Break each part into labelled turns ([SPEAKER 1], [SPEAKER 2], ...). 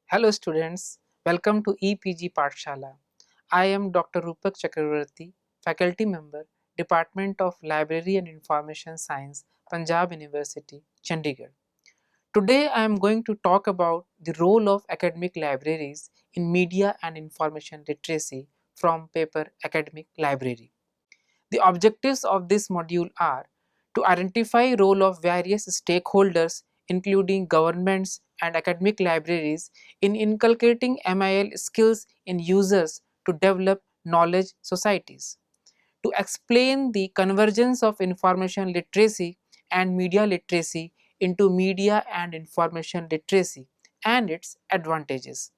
[SPEAKER 1] Hello students, welcome to EPG Pathshala. I am Dr. Rupak Chakravarti, faculty member, Department of Library and Information Science, Punjab University, Chandigarh. Today I am going to talk about the role of academic libraries in media and information literacy from paper Academic Library. The objectives of this module are to identify role of various stakeholders including governments and academic libraries in inculcating MIL skills in users to develop knowledge societies, to explain the convergence of information literacy and media literacy into media and information literacy and its advantages,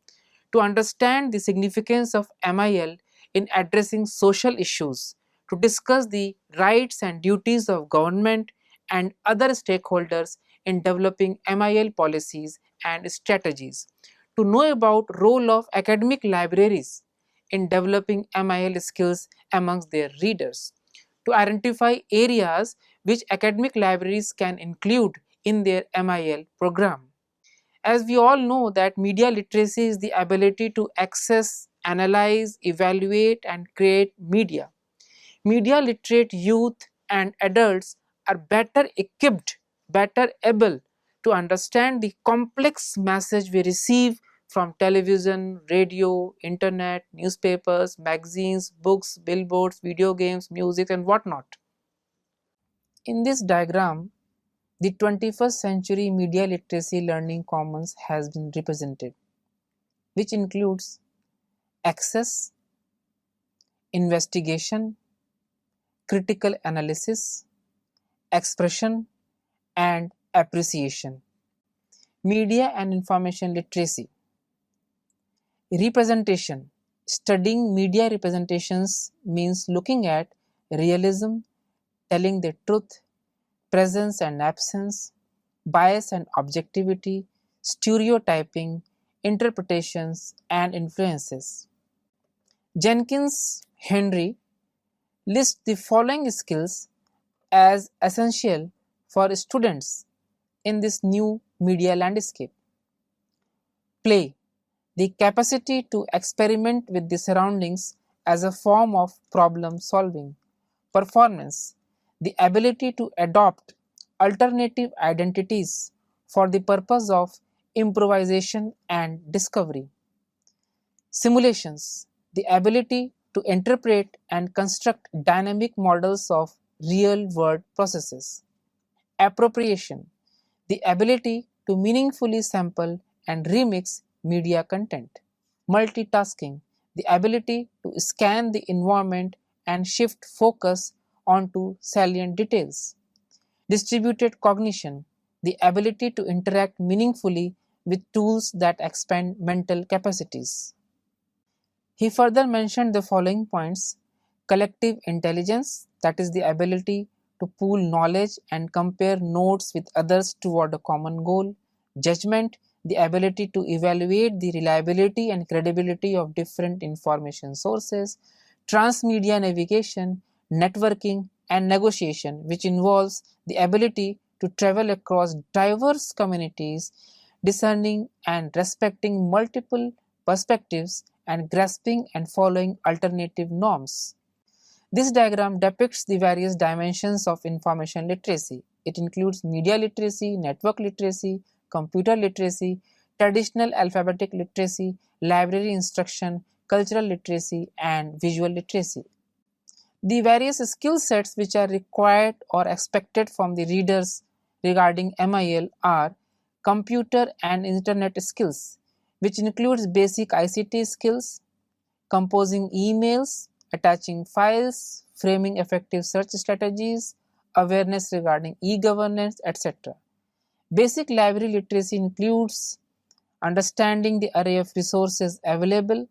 [SPEAKER 1] to understand the significance of MIL in addressing social issues, to discuss the rights and duties of government and other stakeholders in developing MIL policies and strategies, to know about role of academic libraries in developing MIL skills amongst their readers, to identify areas which academic libraries can include in their MIL program. As we all know that media literacy is the ability to access, analyze, evaluate and create media. Media literate youth and adults are better equipped, better able to understand the complex message we receive from television, radio, internet, newspapers, magazines, books, billboards, video games, music and whatnot. In this diagram, the 21st century media literacy learning commons has been represented, which includes access, investigation, critical analysis, expression, and appreciation. Media and information literacy. Representation. Studying media representations means looking at realism, telling the truth, presence and absence, bias and objectivity, stereotyping, interpretations, and influences. Jenkins Henry lists the following skills as essential for students in this new media landscape. Play, the capacity to experiment with the surroundings as a form of problem solving. Performance, the ability to adopt alternative identities for the purpose of improvisation and discovery. Simulations, the ability to interpret and construct dynamic models of real world processes. Appropriation, the ability to meaningfully sample and remix media content. Multitasking, the ability to scan the environment and shift focus onto salient details. Distributed cognition, the ability to interact meaningfully with tools that expand mental capacities. He further mentioned the following points: collective intelligence, that is the ability to pool knowledge and compare notes with others toward a common goal. Judgment, the ability to evaluate the reliability and credibility of different information sources. Transmedia navigation, networking, and negotiation, which involves the ability to travel across diverse communities, discerning and respecting multiple perspectives, and grasping and following alternative norms. This diagram depicts the various dimensions of information literacy. It includes media literacy, network literacy, computer literacy, traditional alphabetic literacy, library instruction, cultural literacy, and visual literacy. The various skill sets which are required or expected from the readers regarding MIL are computer and internet skills, which includes basic ICT skills, composing emails, attaching files, framing effective search strategies, awareness regarding e-governance, etc. Basic library literacy includes understanding the array of resources available,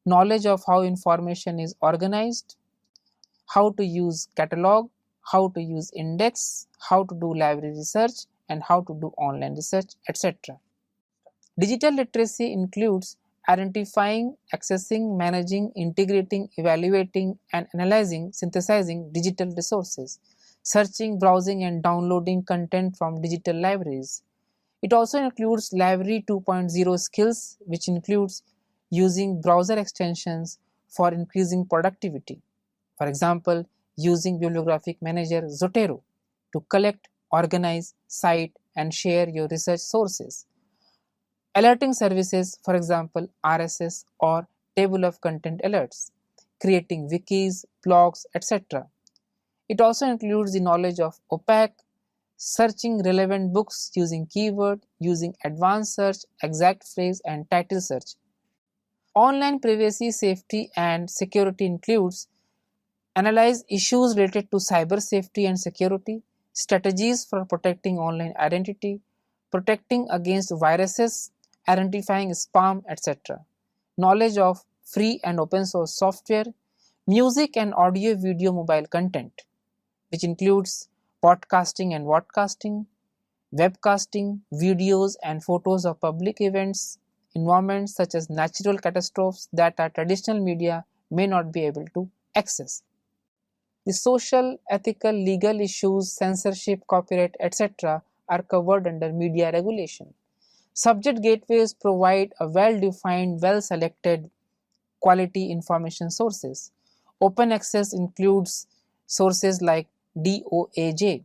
[SPEAKER 1] knowledge of how information is organized, how to use catalog, how to use index, how to do library research, and how to do online research, etc. Digital literacy includes identifying, accessing, managing, integrating, evaluating, and analyzing, synthesizing digital resources, searching, browsing, and downloading content from digital libraries, It also includes Library 2.0 skills, which includes using browser extensions for increasing productivity. For example, using Bibliographic Manager Zotero to collect, organize, cite, and share your research sources. Alerting services, for example, RSS or table of content alerts, creating wikis, blogs, etc. It also includes the knowledge of OPAC, searching relevant books using keyword, using advanced search, exact phrase, and title search. Online privacy, safety, and security includes analyze issues related to cyber safety and security, strategies for protecting online identity, protecting against viruses, identifying spam, etc. Knowledge of free and open source software, music and audio video mobile content, which includes podcasting and vodcasting, webcasting, videos and photos of public events, environments such as natural catastrophes that our traditional media may not be able to access. The social, ethical, legal issues, censorship, copyright, etc. are covered under media regulation. Subject gateways provide a well-defined, well-selected quality information sources. Open access includes sources like DOAJ.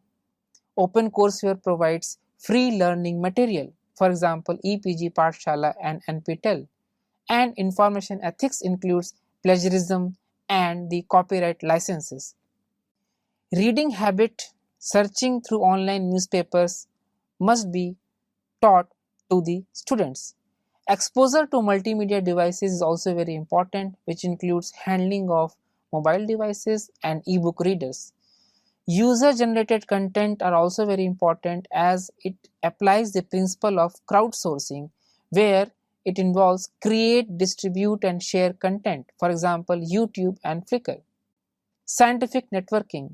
[SPEAKER 1] OpenCourseWare provides free learning material, for example, EPG Pathshala and NPTEL. And information ethics includes plagiarism and the copyright licenses. Reading habit, searching through online newspapers must be taught to the students. Exposure to multimedia devices is also very important, which includes handling of mobile devices and ebook readers. User generated content are also very important as it applies the principle of crowdsourcing, where it involves create, distribute and share content, for example YouTube and Flickr. Scientific networking,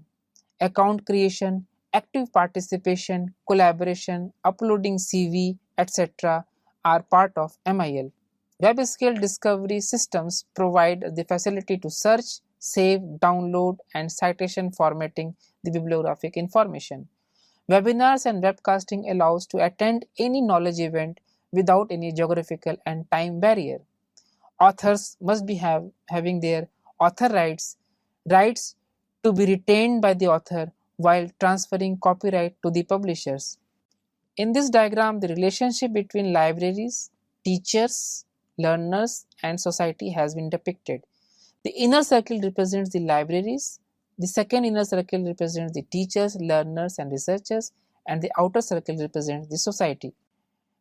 [SPEAKER 1] account creation, active participation, collaboration, uploading CV, etc. are part of MIL. Web-scale discovery systems provide the facility to search, save, download, and citation formatting the bibliographic information. Webinars and webcasting allows to attend any knowledge event without any geographical and time barrier. Authors must be having their author rights to be retained by the author while transferring copyright to the publishers. In this diagram, the relationship between libraries, teachers, learners, and society has been depicted. The inner circle represents the libraries, the second inner circle represents the teachers, learners, and researchers, and the outer circle represents the society.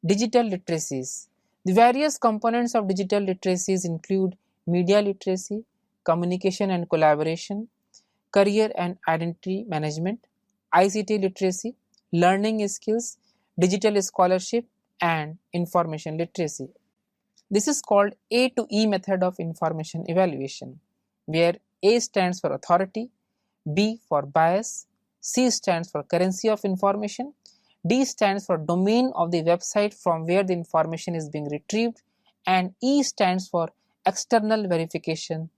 [SPEAKER 1] Digital literacies. The various components of digital literacies include media literacy, communication and collaboration, career and identity management, ICT literacy, learning skills, digital scholarship, and information literacy. This is called A to E method of information evaluation, where A stands for authority, B for bias, C stands for currency of information, D stands for domain of the website from where the information is being retrieved, and E stands for external verification.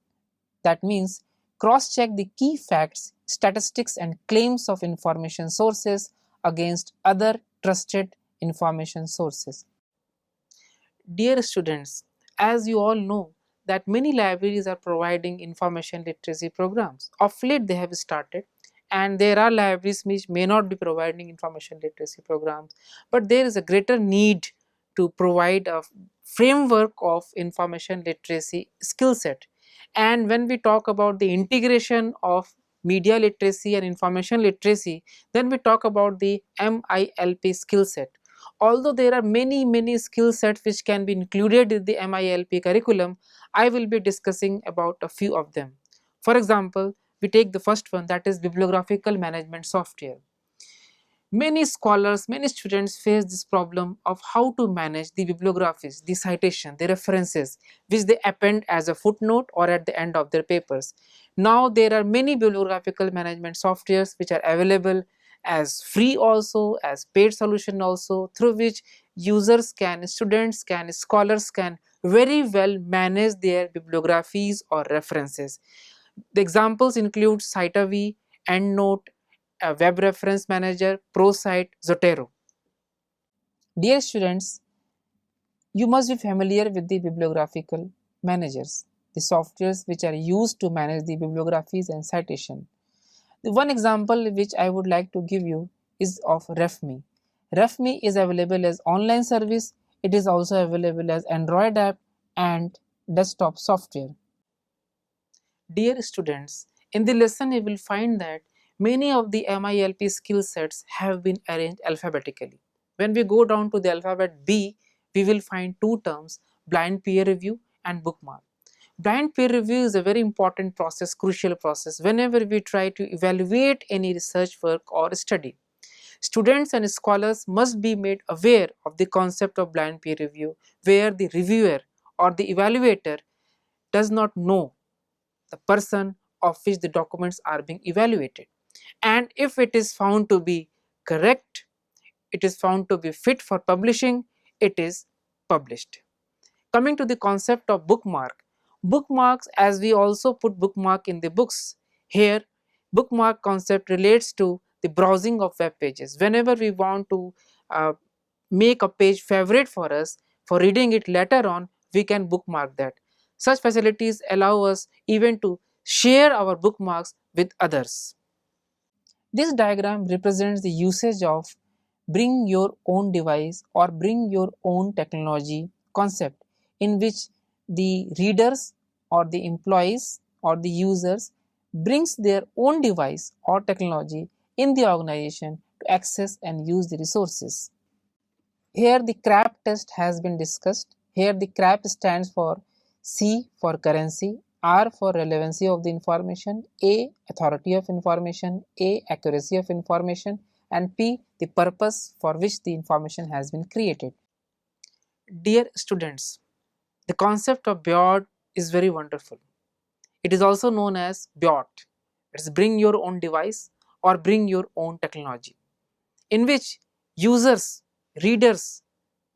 [SPEAKER 1] That means cross-check the key facts, statistics and claims of information sources against other trusted information sources. Dear students, as you all know that many libraries are providing information literacy programs. Of late they have started, and there are libraries which may not be providing information literacy programs, but there is a greater need to provide a framework of information literacy skill set. And when we talk about the integration of media literacy and information literacy, then we talk about the MILP skill set. Although there are many skill sets which can be included in the MILP curriculum, I will be discussing about a few of them. For example, we take the first one, that is bibliographical management software. Many scholars, many students face this problem of how to manage the bibliographies, the citation, the references which they append as a footnote or at the end of their papers. Now there are many bibliographical management softwares which are available as free also, as paid solution also, through which users can, students can, scholars can very well manage their bibliographies or references. The examples include Citavi, EndNote, Web Reference Manager, ProCite, Zotero. Dear students, you must be familiar with the bibliographical managers, the softwares which are used to manage the bibliographies and citation. The one example which I would like to give you is of RefMe. RefMe is available as online service. It is also available as Android app and desktop software. Dear students, in the lesson you will find that many of the MILP skill sets have been arranged alphabetically. When we go down to the alphabet B, we will find two terms, blind peer review and bookmark. Blind peer review is a very important process, crucial process whenever we try to evaluate any research work or study. Students and scholars must be made aware of the concept of blind peer review, where the reviewer or the evaluator does not know the person of which the documents are being evaluated, and if it is found to be correct, it is found to be fit for publishing, it is published. Coming to the concept of bookmark, bookmarks, as we also put bookmark in the books, here bookmark concept relates to the browsing of web pages. Whenever we want to make a page favorite for us for reading it later on, we can bookmark that. Such facilities allow us even to share our bookmarks with others. This diagram represents the usage of bring your own device or bring your own technology concept, in which the readers or the employees or the users brings their own device or technology in the organization to access and use the resources. Here the CRAP test has been discussed. Here the CRAP stands for C for currency, R for relevancy of the information, A authority of information, A accuracy of information, and P the purpose for which the information has been created. Dear students, the concept of BYOD is very wonderful. It is also known as BYOT. It's bring your own device or bring your own technology, in which users, readers,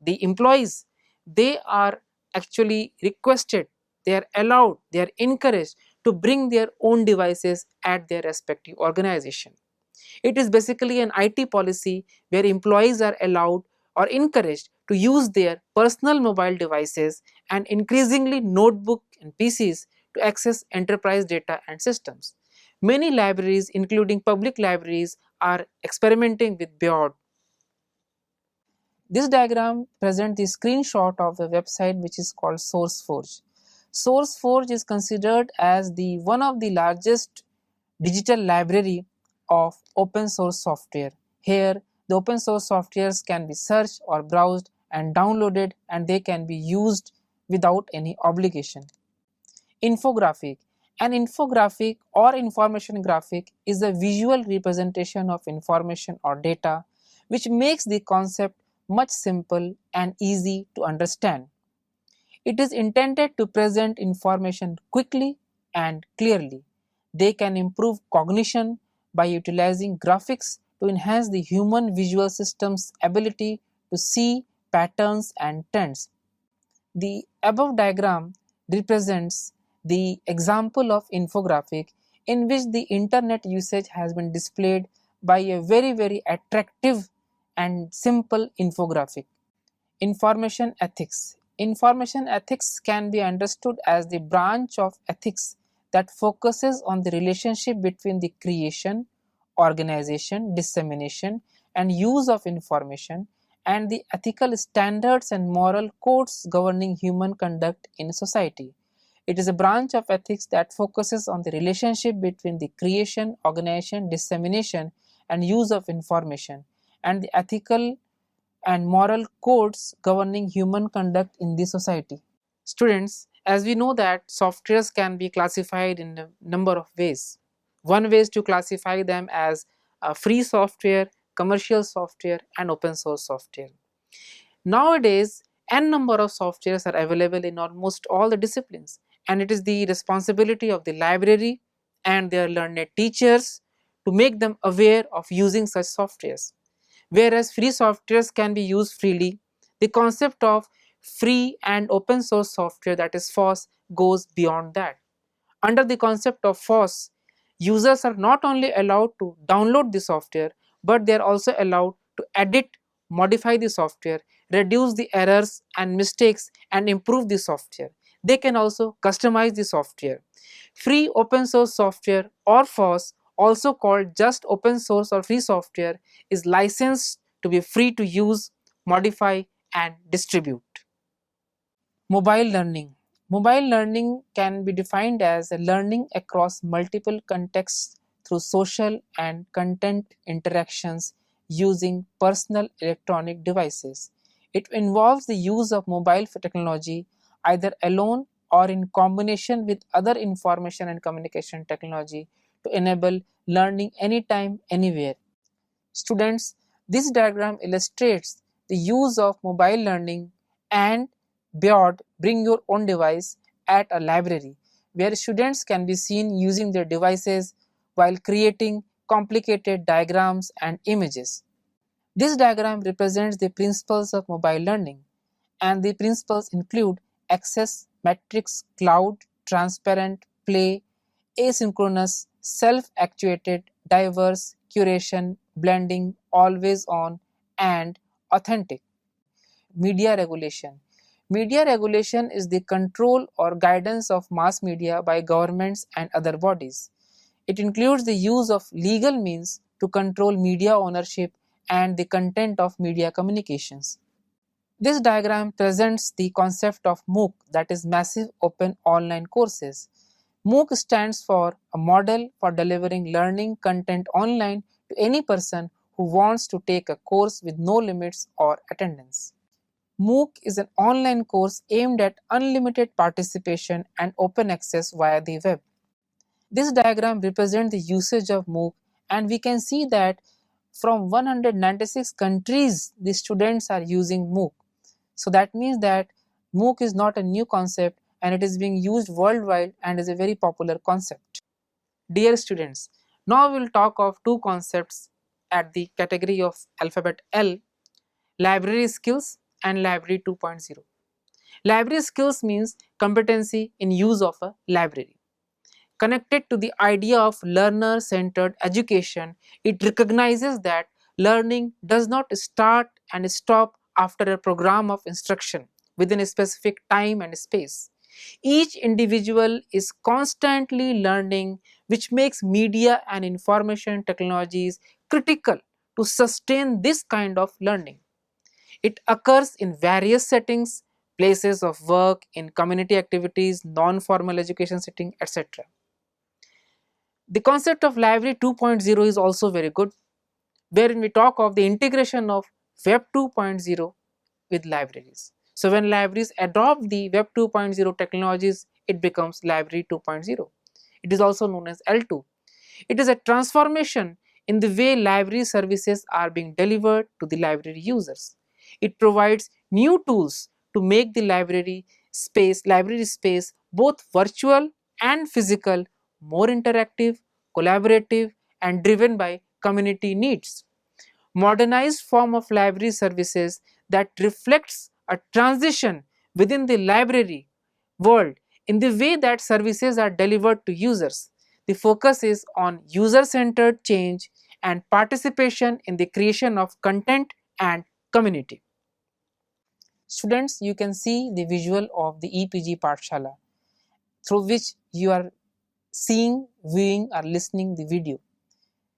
[SPEAKER 1] the employees, they are actually requested, they are allowed, they are encouraged to bring their own devices at their respective organization. It is basically an IT policy where employees are allowed or encouraged to use their personal mobile devices and increasingly notebook and PCs to access enterprise data and systems. Many libraries, including public libraries, are experimenting with BYOD. This diagram presents the screenshot of a website which is called SourceForge. SourceForge is considered as the one of the largest digital library of open source software. Here, the open source softwares can be searched or browsed and downloaded, and they can be used without any obligation. Infographic. An infographic or information graphic is a visual representation of information or data which makes the concept much simple and easy to understand. It is intended to present information quickly and clearly. They can improve cognition by utilizing graphics to enhance the human visual system's ability to see patterns and trends. The above diagram represents the example of infographic in which the internet usage has been displayed by a very attractive and simple infographic. Information ethics. Information ethics can be understood as the branch of ethics that focuses on the relationship between the creation, organization, dissemination, and use of information, and the ethical standards and moral codes governing human conduct in society. It is a branch of ethics that focuses on the relationship between the creation, organization, dissemination, and use of information, and the ethical and moral codes governing human conduct in the society. Students, as we know that softwares can be classified in a number of ways. One way is to classify them as free software, commercial software, and open source software. Nowadays, n number of softwares are available in almost all the disciplines, and it is the responsibility of the library and their learned teachers to make them aware of using such softwares. Whereas free softwares can be used freely, the concept of free and open source software, that is FOSS, goes beyond that. Under the concept of FOSS, users are not only allowed to download the software, but they are also allowed to edit modify the software, reduce the errors and mistakes, and improve the software. They can also customize the software. Free open source software, or FOSS, also called just open source or free software, is licensed to be free to use, modify, and distribute. Mobile learning. Mobile learning can be defined as a learning across multiple contexts through social and content interactions using personal electronic devices. It involves the use of mobile technology either alone or in combination with other information and communication technology to enable learning anytime, anywhere. Students, this diagram illustrates the use of mobile learning and beyond bring your own device at a library where students can be seen using their devices while creating complicated diagrams and images. This diagram represents the principles of mobile learning, and the principles include access, metrics, cloud, transparent, play, asynchronous, self-actuated, diverse, curation, blending, always on, and authentic. Media regulation. Media regulation is the control or guidance of mass media by governments and other bodies. It includes the use of legal means to control media ownership and the content of media communications. This diagram presents the concept of MOOC, that is Massive Open Online Courses. MOOC stands for a model for delivering learning content online to any person who wants to take a course with no limits or attendance. MOOC is an online course aimed at unlimited participation and open access via the web. This diagram represents the usage of MOOC, and we can see that from 196 countries the students are using MOOC. So that means that MOOC is not a new concept and it is being used worldwide and is a very popular concept. Dear students, now we will talk of two concepts at the category of alphabet L: library skills and library 2.0. Library skills means competency in use of a library. Connected to the idea of learner-centered education, it recognizes that learning does not start and stop after a program of instruction within a specific time and space. Each individual is constantly learning, which makes media and information technologies critical to sustain this kind of learning. It occurs in various settings, places of work, in community activities, non-formal education setting, etc. The concept of library 2.0 is also very good, wherein we talk of the integration of Web 2.0 with libraries. So when libraries adopt the Web 2.0 technologies, it becomes library 2.0. It is also known as L2. It is a transformation in the way library services are being delivered to the library users. It provides new tools to make the library space, both virtual and physical, more interactive, collaborative, and driven by community needs. Modernized form of library services that reflects a transition within the library world in the way that services are delivered to users. The focus is on user-centered change and participation in the creation of content and community. Students, you can see the visual of the EPG Pathshala through which you are seeing, viewing or listening the video.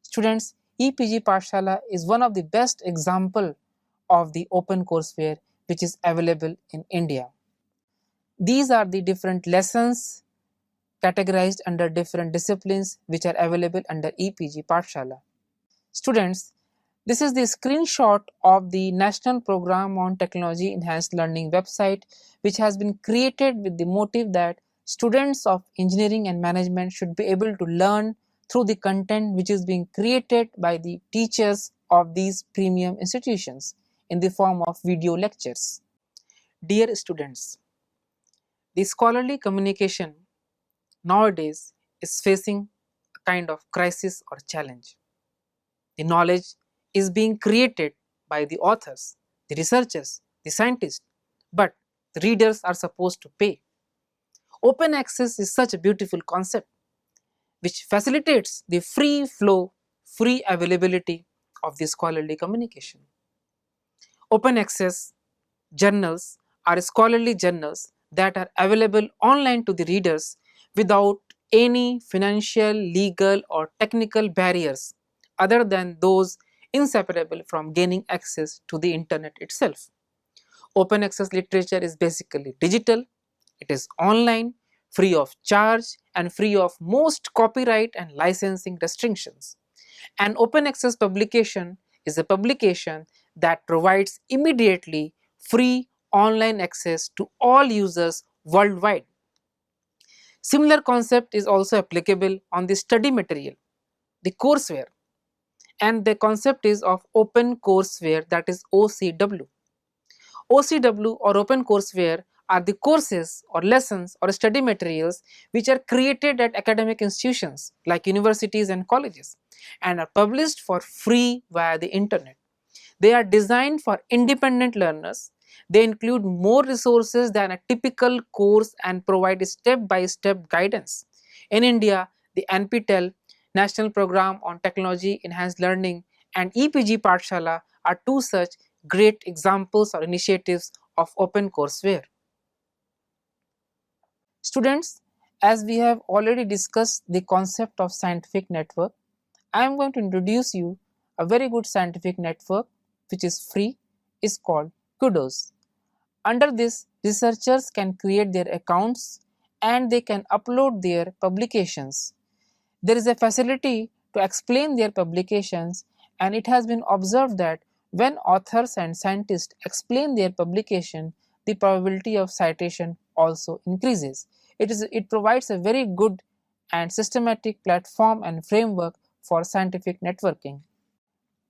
[SPEAKER 1] Students, EPG Pathshala is one of the best example of the open courseware which is available in India. These are the different lessons categorized under different disciplines which are available under EPG Pathshala. Students, this is the screenshot of the National Program on Technology Enhanced Learning website, which has been created with the motive that students of engineering and management should be able to learn through the content which is being created by the teachers of these premium institutions in the form of video lectures. Dear students, the scholarly communication nowadays is facing a kind of crisis or challenge. The knowledge is being created by the authors, the researchers, the scientists, but the readers are supposed to pay. Open access is such a beautiful concept which facilitates the free flow, free availability of the scholarly communication. Open access journals are scholarly journals that are available online to the readers without any financial, legal, or technical barriers other than those inseparable from gaining access to the internet itself. Open access literature is basically digital, it is online, free of charge, and free of most copyright and licensing restrictions. An open access publication is a publication that provides immediately free online access to all users worldwide. Similar concept is also applicable on the study material, the courseware, and the concept is of open courseware, that is OCW. OCW or open courseware are the courses or lessons or study materials which are created at academic institutions like universities and colleges and are published for free via the internet. They are designed for independent learners. They include more resources than a typical course and provide step-by-step guidance. In India, the NPTEL National Program on Technology Enhanced Learning and EPG Pathshala are two such great examples or initiatives of open courseware. Students, as we have already discussed the concept of scientific network, I am going to introduce you a very good scientific network which is free, is called Kudos. Under this, researchers can create their accounts and they can upload their publications. There is a facility to explain their publications, and it has been observed that when authors and scientists explain their publication, the probability of citation also increases. It provides a very good and systematic platform and framework for scientific networking.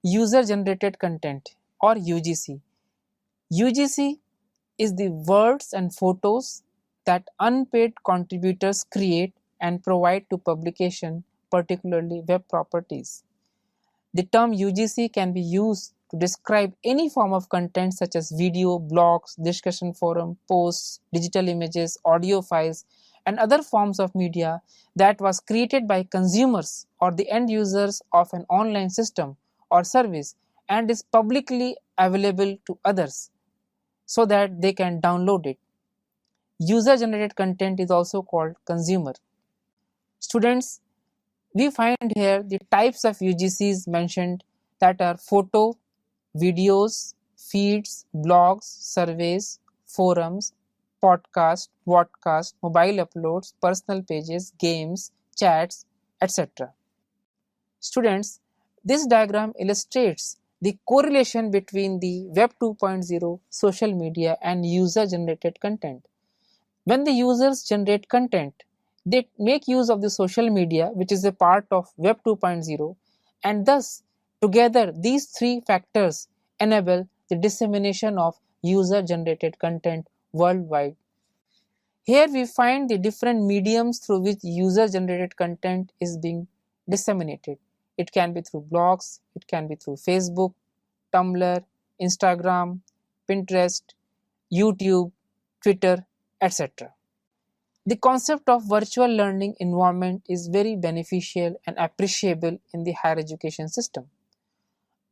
[SPEAKER 1] User generated content or UGC. UGC is the words and photos that unpaid contributors create and provide to publication, particularly web properties. The term UGC can be used to describe any form of content such as video, blogs, discussion forum, posts, digital images, audio files, and other forms of media that was created by consumers or the end users of an online system or service and is publicly available to others so that they can download it. User generated content is also called consumer. Students, we find here the types of UGCs mentioned, that are photo, videos, feeds, blogs, surveys, forums, podcast, vodcast, mobile uploads, personal pages, games, chats, etc. Students, this diagram illustrates the correlation between the Web 2.0 social media and user generated content. When the users generate content, they make use of the social media, which is a part of Web 2.0, and thus together these three factors enable the dissemination of user generated content worldwide. Here we find the different mediums through which user generated content is being disseminated. It can be through blogs, it can be through Facebook, Tumblr, Instagram, Pinterest, YouTube, Twitter, etc. The concept of virtual learning environment is very beneficial and appreciable in the higher education system.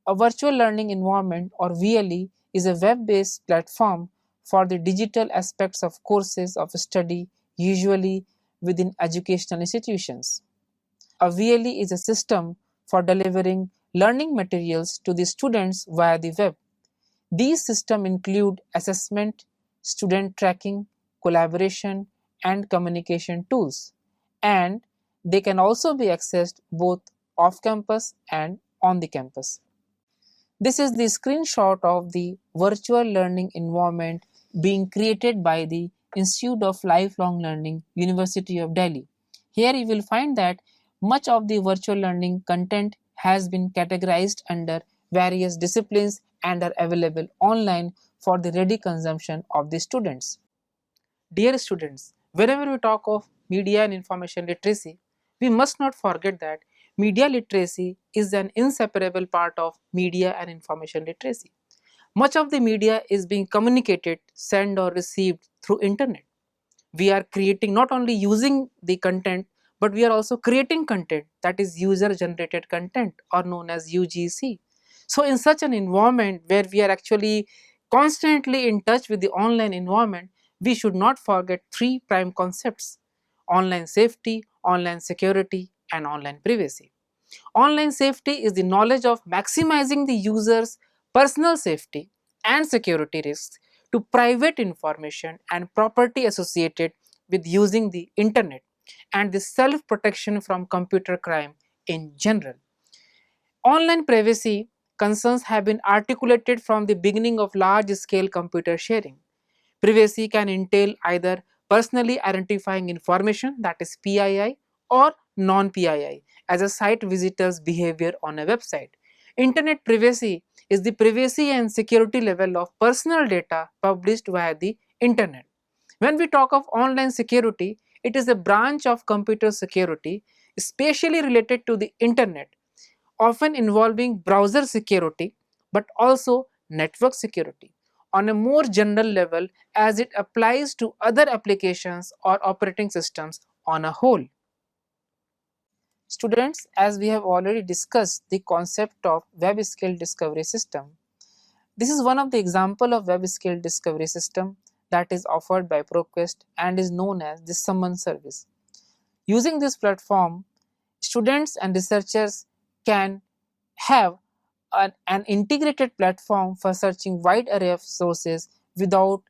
[SPEAKER 1] A virtual learning environment or VLE is a web-based platform for the digital aspects of courses of study, usually within educational institutions. A VLE is a system for delivering learning materials to the students via the web. These systems include assessment, student tracking, collaboration, and communication tools, and they can also be accessed both off campus and on the campus. This is the screenshot of the virtual learning environment being created by the Institute of Lifelong Learning, University of Delhi. Here you will find that much of the virtual learning content has been categorized under various disciplines and are available online for the ready consumption of the students. Dear students, whenever we talk of media and information literacy, we must not forget that media literacy is an inseparable part of media and information literacy. Much of the media is being communicated, sent or received through internet. We are creating, not only using the content, but we are also creating content, that is user generated content or known as UGC. So in such an environment where we are actually constantly in touch with the online environment, we should not forget three prime concepts: online safety, online security, and online privacy. Online safety is the knowledge of maximizing the user's personal safety and security risks to private information and property associated with using the internet, and the self protection from computer crime in general. Online privacy concerns have been articulated from the beginning of large scale computer sharing. Privacy can entail either personally identifying information, that is PII, or non PII as a site visitor's behavior on a website. Internet privacy is the privacy and security level of personal data published via the internet. When we talk of online security, it is a branch of computer security especially related to the internet, often involving browser security but also network security on a more general level as it applies to other applications or operating systems on a whole. Students, as we have already discussed the concept of web scale discovery system, this is one of the example of web scale discovery system that is offered by ProQuest and is known as the summon service. Using this platform, students and researchers can have an integrated platform for searching wide array of sources without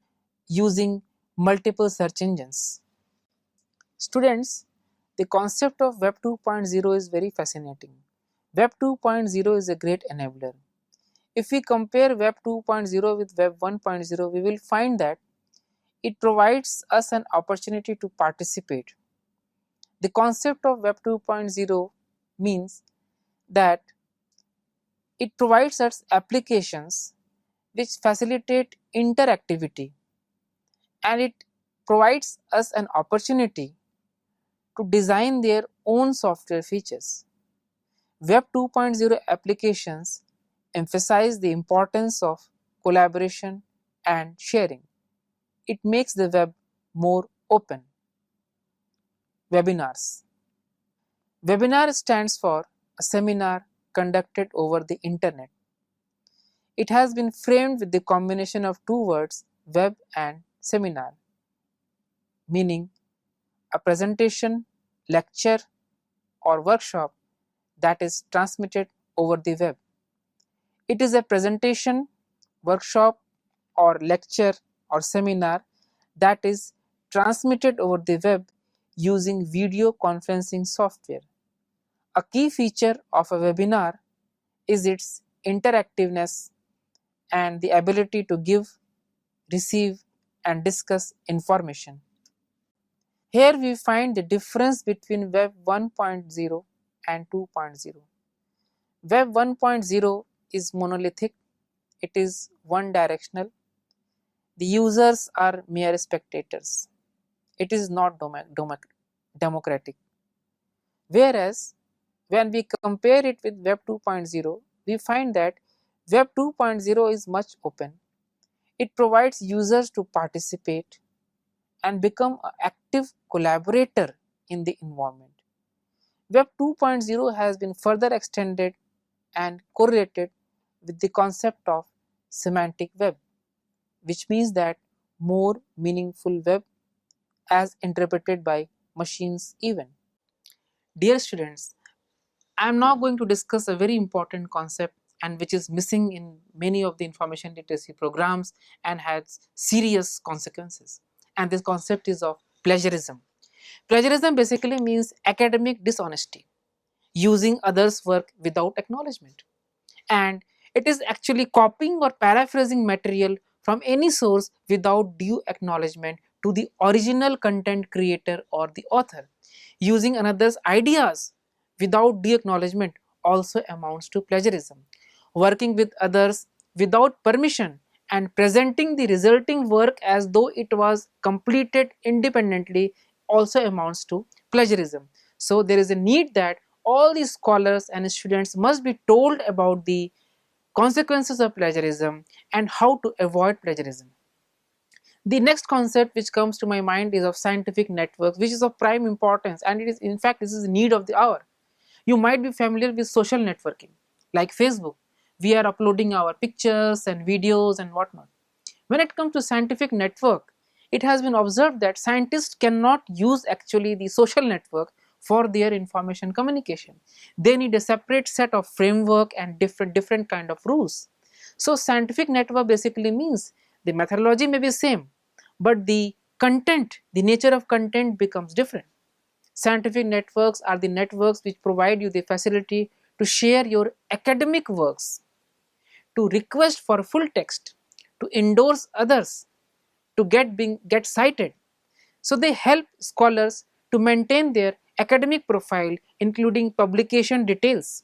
[SPEAKER 1] using multiple search engines. Students, the concept of Web 2.0 is very fascinating. Web 2.0 is a great enabler. If we compare Web 2.0 with Web 1.0, we will find that it provides us an opportunity to participate. The concept of Web 2.0 means that it provides us applications which facilitate interactivity, and it provides us an opportunity to design their own software features. Web 2.0 applications emphasize the importance of collaboration and sharing. It makes the web more open. Webinars. Webinar stands for a seminar conducted over the internet. It has been framed with the combination of two words, web and seminar, meaning a presentation, lecture, or workshop that is transmitted over the web. It is a presentation, workshop, or lecture or seminar that is transmitted over the web using video conferencing software. A key feature of a webinar is its interactiveness and the ability to give, receive, and discuss information. Here we find the difference between Web 1.0 and 2.0. Web 1.0 is monolithic, it is one directional, the users are mere spectators, it is not democratic. Whereas when we compare it with Web 2.0, we find that Web 2.0 is much open. It provides users to participate and become an active collaborator in the environment. Web 2.0 has been further extended and correlated with the concept of semantic web, which means that more meaningful web as interpreted by machines even. Dear students, I am now going to discuss a very important concept and which is missing in many of the information literacy programs and has serious consequences. And this concept is of plagiarism. Plagiarism basically means academic dishonesty, using others' work without acknowledgement. And it is actually copying or paraphrasing material from any source without due acknowledgement to the original content creator or the author. Using another's ideas without due acknowledgement also amounts to plagiarism. Working with others without permission and presenting the resulting work as though it was completed independently also amounts to plagiarism. So there is a need that all these scholars and students must be told about the consequences of plagiarism and how to avoid plagiarism. The next concept which comes to my mind is of scientific networks, which is of prime importance, and it is, in fact, this is the need of the hour. You might be familiar with social networking like Facebook, we are uploading our pictures and videos and whatnot. When it comes to scientific network, it has been observed that scientists cannot use actually the social network for their information communication. They need a separate set of framework and different kind of rules. So scientific network basically means the methodology may be same, but the content, the nature of content becomes different. Scientific networks are the networks which provide you the facility to share your academic works, to request for full text, to endorse others, to get cited. So they help scholars to maintain their academic profile, including publication details,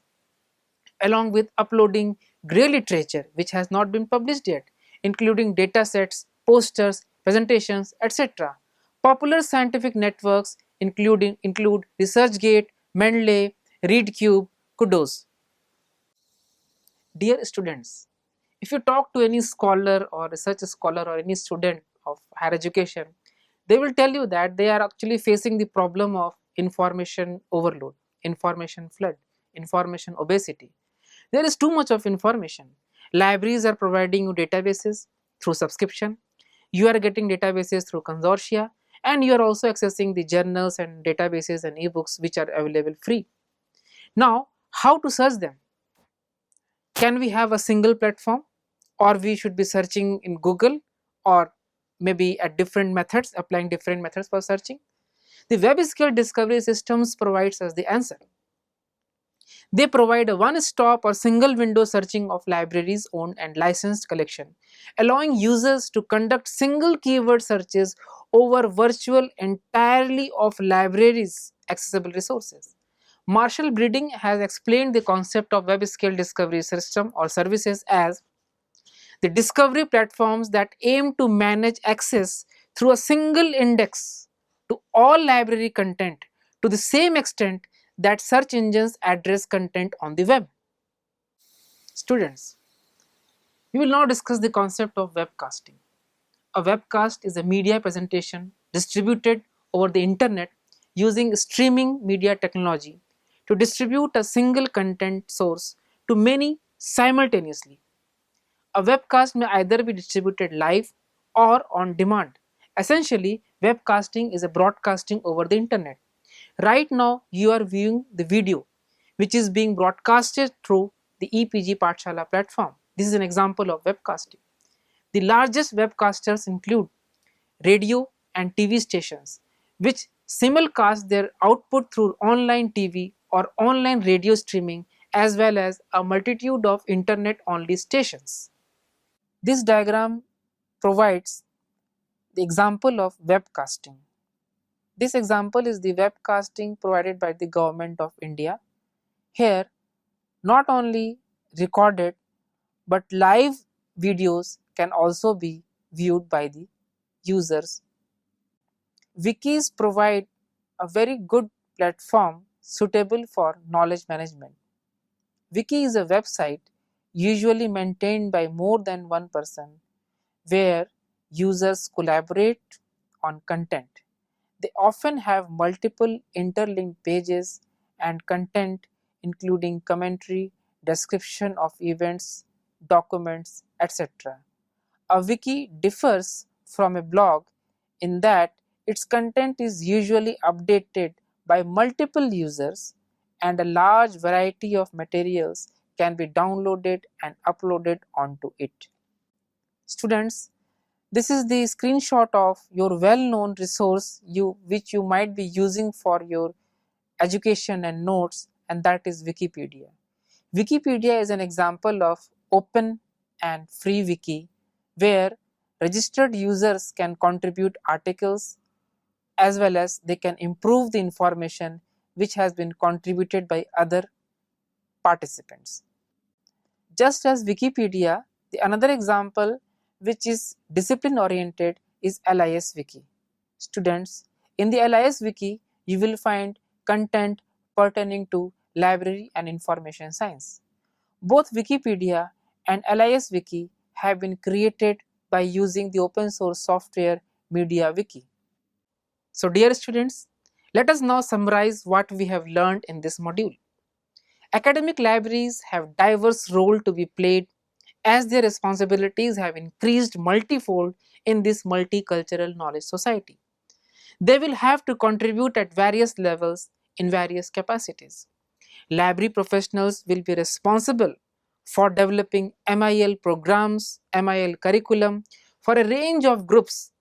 [SPEAKER 1] along with uploading grey literature which has not been published yet, including data sets, posters, presentations, etc. Popular scientific networks include ResearchGate, Mendeley, ReadCube, Kudos. Dear students, if you talk to any scholar or research scholar or any student of higher education, they will tell you that they are actually facing the problem of information overload, information flood, information obesity. There is too much of information. Libraries are providing you databases through subscription. You are getting databases through consortia, and you are also accessing the journals and databases and ebooks which are available free. Now, how to search them? Can we have a single platform, or we should be searching in Google, or maybe at different methods, applying different methods for searching? The web scale discovery systems provides us the answer. They provide a one-stop or single window searching of libraries owned and licensed collection, allowing users to conduct single keyword searches over virtual entirely of libraries accessible resources. Marshall Breeding has explained the concept of web scale discovery system or services as the discovery platforms that aim to manage access through a single index to all library content to the same extent that search engines address content on the web. Students, we will now discuss the concept of webcasting. A webcast is a media presentation distributed over the internet using streaming media technology to distribute a single content source to many simultaneously. A webcast may either be distributed live or on demand. Essentially, webcasting is a broadcasting over the internet. Right now, you are viewing the video which is being broadcasted through the EPG Pathshala platform. This is an example of webcasting. The largest webcasters include radio and TV stations, which simulcast their output through online TV or online radio streaming, as well as a multitude of internet-only stations. This diagram provides the example of webcasting. This example is the webcasting provided by the government of India. Here, not only recorded but live videos can also be viewed by the users. Wikis provide a very good platform suitable for knowledge management. Wiki is a website usually maintained by more than one person where users collaborate on content. They often have multiple interlinked pages and content including commentary, description of events, documents, etc. A wiki differs from a blog in that its content is usually updated by multiple users and a large variety of materials can be downloaded and uploaded onto it. Students, this is the screenshot of your well-known resource which you might be using for your education and notes, and that is Wikipedia. Wikipedia is an example of open and free wiki where registered users can contribute articles as well as they can improve the information which has been contributed by other participants. Just as Wikipedia, the another example which is discipline oriented is LIS Wiki. Students, in the LIS Wiki, you will find content pertaining to library and information science. Both Wikipedia and LIS Wiki have been created by using the open source software MediaWiki. So dear students, let us now summarize what we have learned in this module. Academic libraries have diverse role to be played as their responsibilities have increased multifold in this multicultural knowledge society. They will have to contribute at various levels in various capacities. Library professionals will be responsible for developing MIL programs, MIL curriculum for a range of groups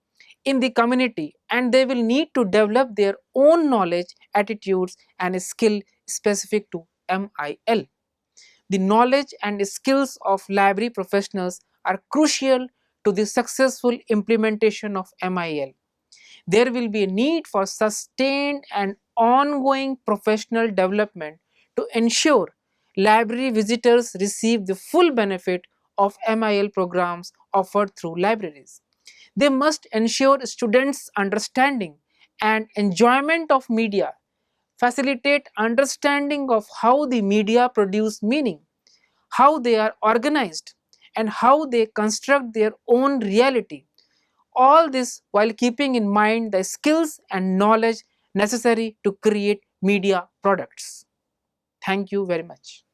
[SPEAKER 1] in the community, and they will need to develop their own knowledge, attitudes and skill specific to MIL. The knowledge and skills of library professionals are crucial to the successful implementation of MIL. There will be a need for sustained and ongoing professional development to ensure library visitors receive the full benefit of MIL programs offered through libraries. They must ensure students' understanding and enjoyment of media, facilitate understanding of how the media produce meaning, how they are organized, and how they construct their own reality. All this while keeping in mind the skills and knowledge necessary to create media products. Thank you very much.